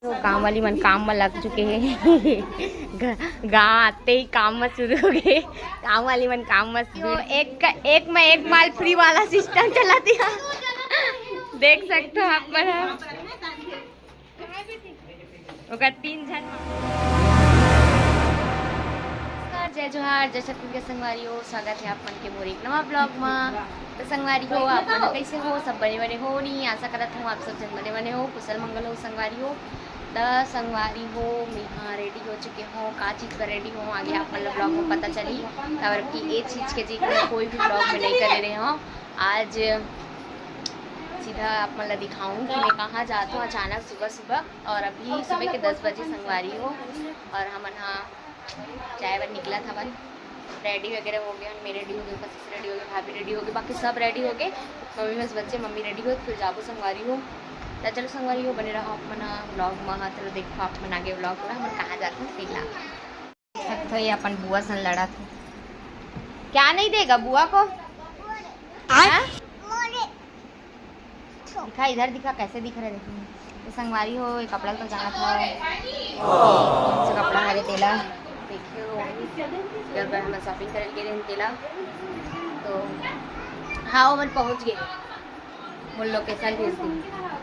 तो काम वाली मन काम में लग चुके हैं। गाँव आते ही काम में शुरू हो गए। काम वाली मन काम में एक में एक माल फ्री वाला सिस्टम चला दिया। देख सकते हो आप मन तीन जन। जय जोहार जय छत्तीसगढ़ के संगवारी हो, स्वागत है आप मन के मोर एक नवा ब्लॉग में। तो संगवारी हो आप मन कैसे हो, सब बने बने हो नहीं, आशा करत हूँ आप सब जन बने बने हो, कुशल मंगल हो संगवारी हो। तो संगवारी हो मैं यहाँ रेडी हो चुके हो, का चीज़ पर रेडी हो आगे आप मतलब ब्लॉग में पता चली। और कि ये चीज़ के जी कोई भी ब्लॉग में नहीं कर रहे हो। आज सीधा आप मतलब दिखाऊँ कि मैं कहाँ जाता हूँ अचानक सुबह सुबह। और अभी सुबह के 10 बजे संगवारी हो और हम यहाँ चाय बन निकला था बन रेडी वगैरह हो गया। मैं रेडी हो गई, बस रेडी हो गए, भाभी रेडी हो गई, बाकी सब रेडी हो गए। मम्मी बस बच्चे मम्मी रेडी हो फिर जाबो संगवारी हो। तो चलो संगवारी हो बने रहो अपन ब्लॉग में। चलो देखो आप मन आगे ब्लॉग में हम कहाँ जाते हैं फिलहाल। तो ये अपन बुआ सन लड़ा था, क्या नहीं देगा बुआ को? दिखा इधर दिखा, कैसे दिख रहा है देखिए। संगवारी हो एक कपड़ा तो जाना था, कपड़ा हरे तेला देखिए हम शॉपिंग कर गए तेला। तो हाँ वो मन पहुँच गए, वो लोकेशन भेज दी।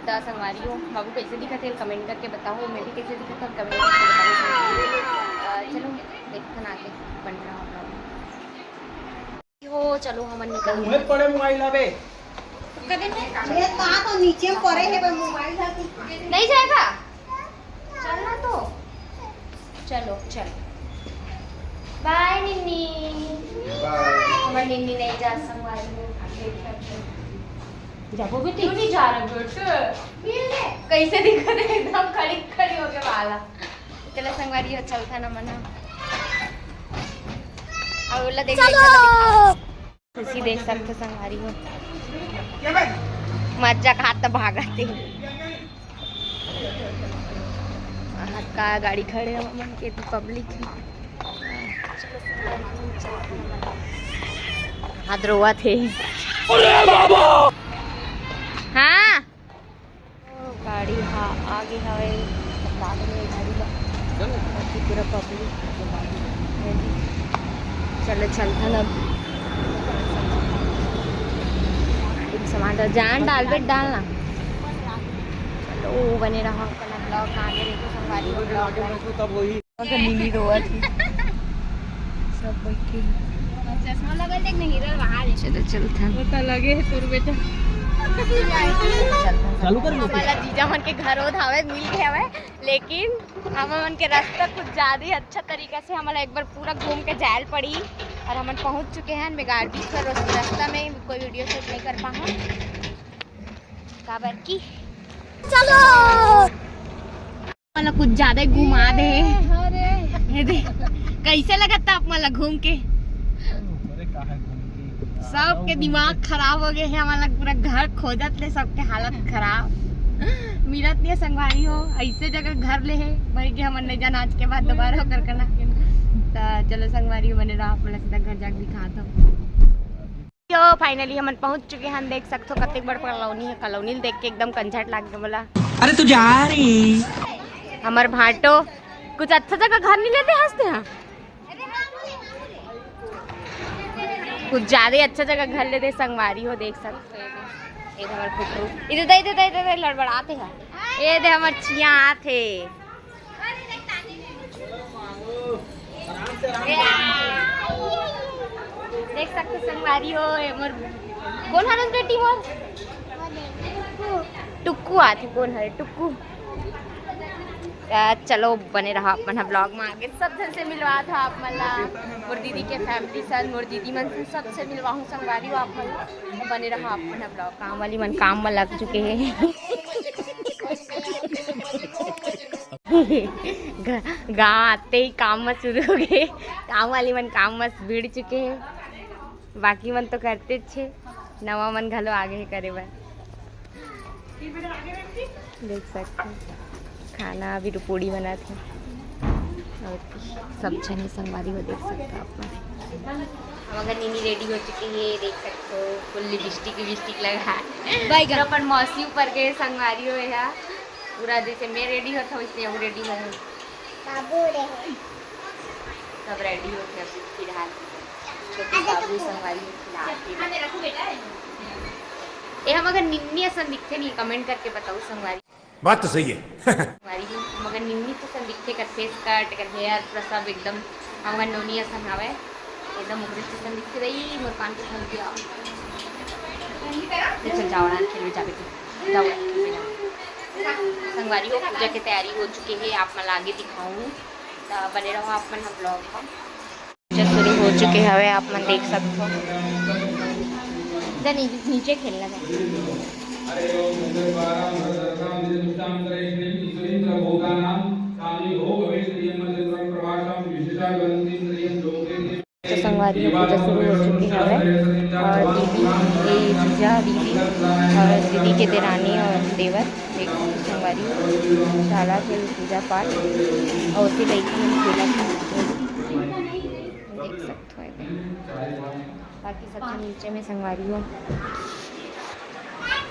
तो संगवारी हो बाबू कैसे दिखा थे कमेंट करके बताओ, मैं भी कैसे दिखा था कमेंट करके बताओ। चलो देखते आगे बन रहा हो। चलो हम निकल पड़े मोबाइल अबे तो नीचे में पड़े है मोबाइल नहीं जाएगा चलना तो चलो चलो बाय निन्नी। हमारी निन्नी नहीं जा जाबो बेटी, क्यों नहीं जा रहा बेटे? कैसे दिखा रहे एकदम खड़ी खड़ी हो गया वाला। चलो संगवारी चलता ना मना और बोला देख खुशी देख सकते संगवारी हो मजा खाता भागते का गाड़ी खड़े है के तो पब्लिक है। हाथ रोआ थे हाँ गाड़ी हाँ आगे हवे गाड़ी पूरा पब्लिक। चलो चलता ना सामान जान डाल बेट डालना। चलो बने रहा अपना ब्लॉग आगे देखो संगवारी हो ब्लॉग नीली रोआ थी सब बैठे चश्मा लगा देख नहीं हिरल बाहर। चलो चलता पता लगे है तोर बेटा चालू कर हमारा जीजा मन के घर धावे मिल गए हवे, लेकिन हम मन के रास्ता कुछ ज्यादा ही अच्छा तरीके से हमारा एक बार पूरा घूम के जायल पड़ी और हम पहुंच चुके हैं बेगार बीच पर। रास्ता में कोई वीडियो शूट नहीं कर पाऊँ काबर की। चलो मतलब कुछ ज्यादा घुमा दे कैसे लगा था आप मतलब घूम के? सबके दिमाग खराब हो गए हैं, हमारा पूरा घर खोजत ले, सबके हालत खराब मिलत नहीं संगवारी हो। ऐसे जगह घर ले है भाई कि हम नहीं जाना आज के बाद दोबारा होकर करना। तो चलो संगवारी हो बने रहा सीधा घर जाके दिखा दो। फाइनली हम पहुंच चुके हैं, देख सकते हो कतने बड़ कॉलोनी है। कॉलोनी देख के एकदम कंझट लाग गया बोला अरे तू जा रही हमार भाटो कुछ अच्छा जगह घर नहीं लेते हंसते हैं, कुछ ज्यादा अच्छा जगह घर लेते संगवारी हो देख सकते हो। इधर लड़बड़ाते हैं ये दे हमार चिया आते देख सकते संगवारी हो। मोर कौन हरस बेटी मोर टुक्कू आते कौन हरे टुक्कू। चलो बने रहा अपन ब्लॉग में आगे सब जन से मिलवा था आप मला मोर दीदी के फैमिली साथ मोर दीदी मन से सबसे मिलवाऊँ संगवारी हो आप मला। बने रहा अपन ब्लॉग। काम वाली मन काम में लग चुके हैं। गाँव आते ही काम में शुरू हो गए। काम वाली मन काम में भिड़ चुके हैं, बाकी मन तो करते छे नवा मन घलो आगे करे बार देख सकते। खाना अभी रुपोड़ी बना थी और सब छने संगवारी हो देख सकते हो आप। हम अगर नीनी रेडी हो चुकी है देख सकते हो, फुल लिपस्टिक लगा है। अपन मौसी ऊपर के संगवारी हो या पूरा जैसे मैं रेडी होता हूँ इसलिए वो रेडी हूँ, सब रेडी होते हैं फिलहाल। छोटे बाबू संगवारी फिलहाल ये हम अगर निन्नी असन दिखते नहीं कमेंट करके बताओ संगवारी बात तो सही है। संगवारी मगर निन्नी तो सन दिखते कर फेस कट कर हेयर पूरा सब एकदम हमारा नोनी असन हवे एकदम उगरे से सन दिखते रही मोर कान के फल दिया चल जाओ ना खेल जा बेटी जाओ संगवारी हो पूजा की तैयारी हो चुकी है आप मैं आगे दिखाऊँ तो बने रहो आप मन हम ब्लॉग में। पूजा शुरू हो चुके हैं हवे आप मन देख सकते हो नीचे खेलना है। तो संगवारी पूजा शुरू हो चुकी है और दीदी जीजा दीदी और दीदी के देरानी और देवर देख संगवारी शाला के पूजा पाठ और उसी लड़की में खेला देख सकते हो। बाकी सबसे नीचे में संगवारी हो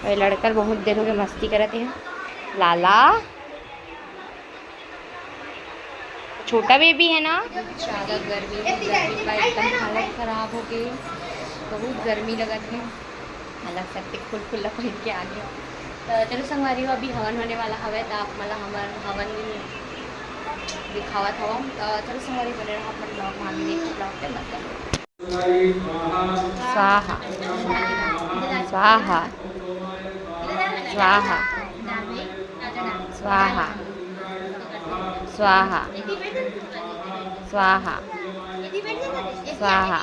और लड़का बहुत देर हो गए मस्ती करते हैं। लाला छोटा बेबी है ना, ज़्यादा गर्मी का एकदम हालत ख़राब हो गई, बहुत गर्मी लगा थी अलग सकते खुल खुला पहन के आ गया। तो चलो संगवारी अभी हवन होने वाला हवे तो आप मला हवन दिखावा था तो चलो संगवारी बने रहा अपन ब्लॉग वहाँ भी देख ब्लॉग पे मतलब स्वाहा स्वाहा स्वाहा स्वाहा स्वाहा स्वाहा स्वाहा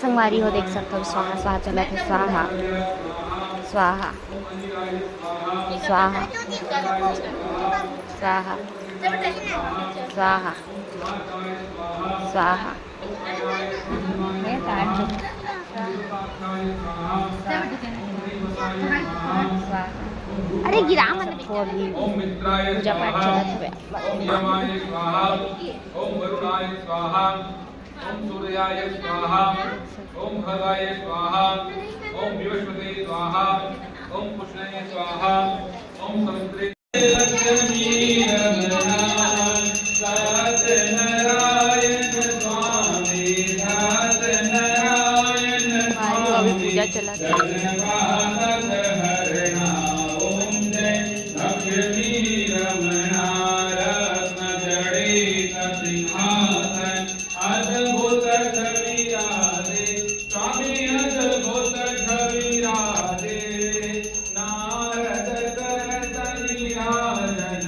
संगवारी हो देख सकते हो स्वाहा स्वाहा चला था स्वाहा स्वाहा स्वाहा स्वाहा स्वाहा स्वाहा अरे गिरा मत पूजा पाठ ओम सूर्याय स्वाहा ओम भगाय स्वाहा ओम विवस्वते स्वाहा ओम पुष्णाय स्वाहा ओम समुद्रे लक्ष्मी रमणा सत्यनारायण स्वामी सत्यनारायण स्वामी पूजा चला हरणा ओम जय लक्ष्मी रमणा रत्न जड़ित सिंहासन अद्भुत छवि राधे स्वामी अद्भुत छवि राधे नारद करत नीराजन।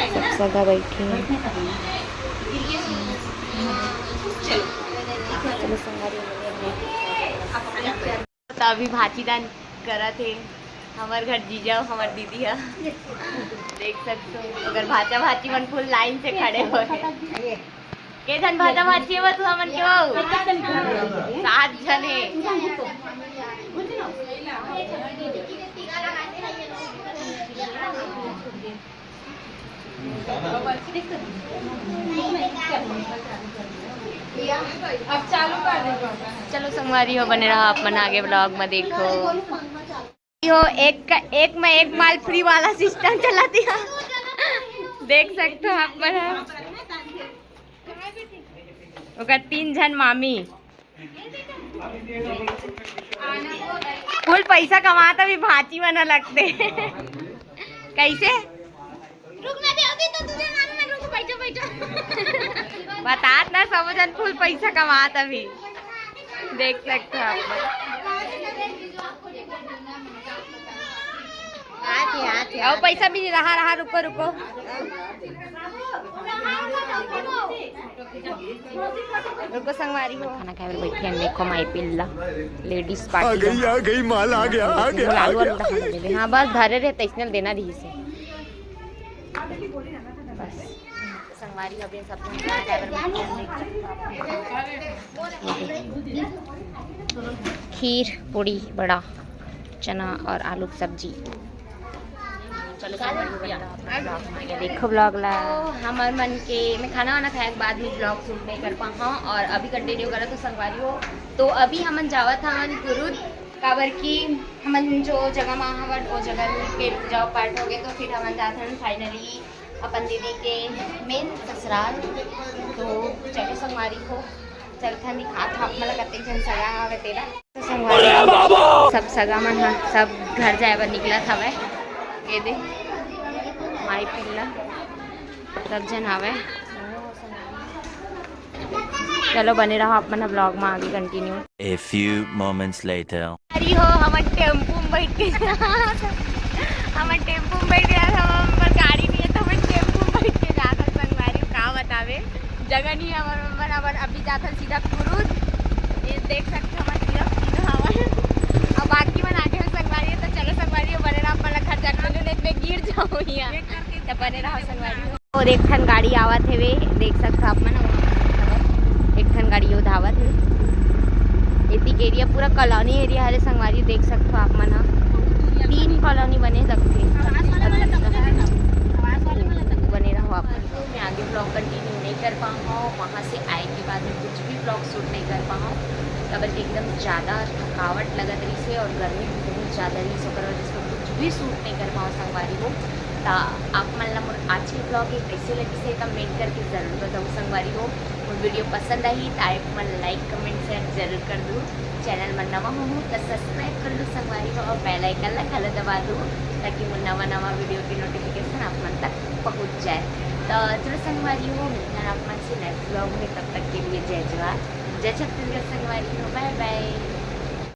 सब सगा बैठी हैं। चलो संगवारी तो अभी भातीदान करा थे हमार घर जीजा हमार दीदी है देख सकते हो। अगर भाचा भाची मन फुल लाइन से खड़े हो के जन भाचा भाची है तू हमन के 7 जने अब चालू कर दे। चलो संगवारी हो बने रहा अपन आगे ब्लॉग में देखो हो एक में एक माल फ्री वाला सिस्टम चला दिया देख सकते हो आप पर ओकर 3 जन मामी फुल पैसा कमाता भी भाची बना लगते कैसे बतात ना सब जन फुल पैसा कमाता भी देख सकते हो आप और पैसा भी रहा रुको रुको रुको संगवारी हो खाना खाए बैठी हैं। देखो माई पिल्ला लेडीज पार्टी आ गई माल आ गया हाँ बस धरे रहे इसने देना दी से बस संगवारी अभी सब खीर पूड़ी बड़ा चना और आलू की सब्जी चलो संगवारी हो देखो ब्लॉग ला हमार मन के मैं खाना वाना खाए के बाद में ब्लॉग शूट नहीं कर पाऊँ और अभी कंटिन्यू करा तो संगवारी हो। तो अभी हमन जावत हमन गुरुद काबर की हमन जो जगह में हवन वो जगह के पूजा पाठ हो गए तो फिर हमन जाते हैं फाइनली अपन दीदी के मेन ससुराल। तो चलो संगवारी हो चलता दिखा था मतलब कते जन सगा आवे तेरा तो संगवारी सब सगा मन हा सब घर जाए बर निकला था वे ये दे माई पिल्ला सब जन आवे। चलो बने रहो अपना ब्लॉग में आगे continue. A few moments later. अरे हो हम टेम्पो में बैठ के हम टेम्पो में बैठ गया था पर गाड़ी नहीं है तो हम टेम्पो में बैठ के जाता संगवारी का बतावे जगह नहीं है हमार अभी जाता सीधा कुरुद ये देख सकते हमारे सिर्फ तीनों हवा अब बाकी मन आगे संगवारी तो चलो संगवारी बने रहा अपना घर जाके नहीं मैं गिर जाऊँ यहाँ तो बने रहा संगवारी। और एक खन गाड़ी आवत है वे देख सकते आप मन एक खन गाड़ी वो धावत है इतनी एरिया पूरा कॉलोनी एरिया है संगवारी देख सकते हो आप मन 3 कॉलोनी बने सकते बने रहो आप। मैं आगे ब्लॉग कंटिन्यू नहीं कर पाऊँ वहाँ से आए के बाद में कुछ भी ब्लॉग शूट नहीं कर पाऊँ कबर के एकदम ज़्यादा थकावट लगत रही से और गर्मी भी बहुत ज़्यादा रही सो कर जिसको कुछ भी शूट नहीं कर पाऊँ संगवारी हो। तो आप मन ला मोर आज की ब्लॉग एक कैसे लगी से कमेंट करके ज़रूर बताओ संगवारी हो। और वीडियो पसंद आई तो आप मन लाइक कमेंट शेयर जरूर कर दूँ। चैनल में नवा हूँ तो सब्सक्राइब कर लूँ संगवारी हो और बेल आइकन ला खाला दबा दूँ ताकि वो नवा वीडियो की नोटिफिकेशन आप मन तक पहुँच जाए। तो चलो संगवारी हो मिलना आप मन से नेक्स्ट ब्लॉग में तब तक के लिए जय जवाहर जय छत्तीसगढ़ संगवारी हो बाय बाय।